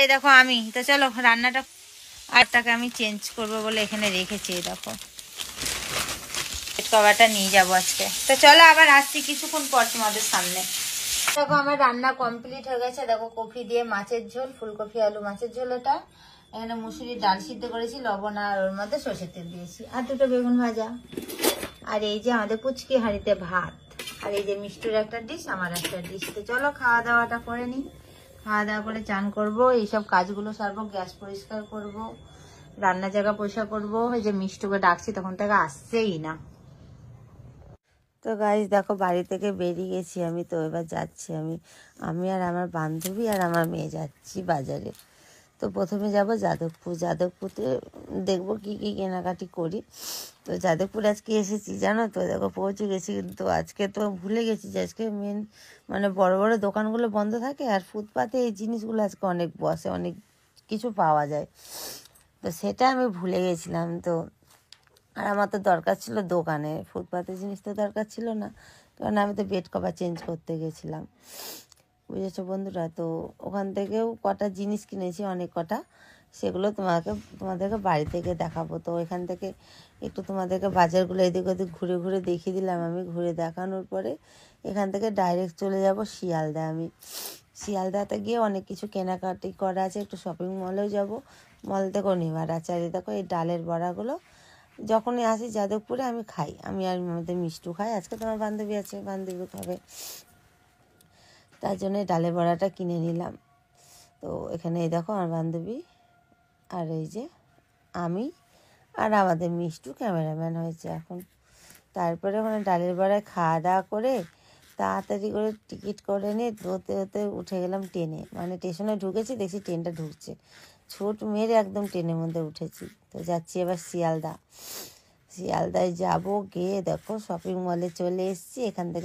এই দেখো আমি তো চলো রান্নাটা আরটাকে আমি চেঞ্জ করবো বলে এখানে রেখেছি। এই দেখো বেড কভারটা নিয়ে যাবো আজকে। তো চলো আবার আসছি কিছুক্ষণ পর তোমাদের সামনে। দেখো আমার রান্না কমপ্লিট হয়ে গেছে। দেখো কফি দিয়ে মাছের ঝোল, ফুলকপি আলু মাছের ঝোল। এটা এখানে মুসুরির ডাল সিদ্ধ করেছি, লবণ আর ওর মধ্যে সর্ষের তেল দিয়েছি, আর দুটো বেগুন ভাজা। আর এই যে আমাদের পুচকি হাঁড়িতে ভাত, আর এই যে মিষ্টির একটা ডিশ, আমার একটা ডিশ। তো চলো খাওয়া দাওয়াটা করে নিই। খাওয়া দাওয়া করে চান করবো, এইসব কাজগুলো সারবো, গ্যাস পরিষ্কার করব, রান্নার জায়গা পরিষ্কার করবো। এই যে মিষ্টুকে ডাকছি তখন থেকে আসছেই না। তো গাইস দেখো বাড়ি থেকে বেরিয়ে গেছি আমি। তো এবার যাচ্ছি আমি আর আমার বান্ধবী আর আমার মেয়ে যাচ্ছি বাজারে। তো প্রথমে যাব যাদবপুর। যাদবপুরে দেখবো কি কি কেনাকাটি করি। তো যাদবপুর আজকে এসেছি জানো তো, দেখো পৌঁছে গেছি, কিন্তু আজকে তো ভুলে গেছি যে আজকে মেন মানে বড় বড় দোকানগুলো বন্ধ থাকে, আর ফুটপাতে এই জিনিসগুলো আজকে অনেক বসে, অনেক কিছু পাওয়া যায়। তো সেটা আমি ভুলে গেছিলাম। তো আর আমার তো দরকার ছিল দোকানে, ফুটপাতের জিনিস তো দরকার ছিল না, কারণ আমি তো বেড কভার চেঞ্জ করতে গেছিলাম, বুঝেছো বন্ধুরা। তো ওখান থেকেও কটা জিনিস কিনেছি, অনেক কটা, সেগুলো তোমাদেরকে বাড়ি থেকে দেখাবো। তো এখান থেকে একটু তোমাদেরকে বাজারগুলো এদিক ওদিক ঘুরে ঘুরে দেখিয়ে দিলাম আমি। ঘুরে দেখানোর পরে এখান থেকে ডাইরেক্ট চলে যাব শিয়ালদা। আমি শিয়ালদাতে গিয়ে অনেক কিছু কেনাকাটি করা আছে, একটু শপিং মলেও যাব, মল থেকেও নেওয়ার আছে। আর দেখো এই ডালের বড়াগুলো যখনই আসি যাদবপুরে আমি খাই, আমি আর আমাদের মিষ্টু খাই। আজকে তোমার বান্ধবী আছে, বান্ধবী খাবে, তার জন্য ডালের বড়াটা কিনে নিলাম। তো এখানে এই দেখো আমার বান্ধবী, আর এই যে আমি, আর আমাদের মিষ্টু ক্যামেরাম্যান হয়েছে এখন। তারপরে ওখানে ডালের বড়ায় খাওয়া দাওয়া করে তাড়াতাড়ি করে টিকিট করে নিয়ে হতে হতে উঠে গেলাম ট্রেনে। মানে স্টেশনে ঢুকেছি, দেখছি ট্রেনটা ঢুকছে, ছুট মেরে একদম ট্রেনের মধ্যে উঠেছি। তো যাচ্ছি এবার শিয়ালদায় যাব, গিয়ে দেখো শপিং মলে চলে এসেছি। এখান থেকে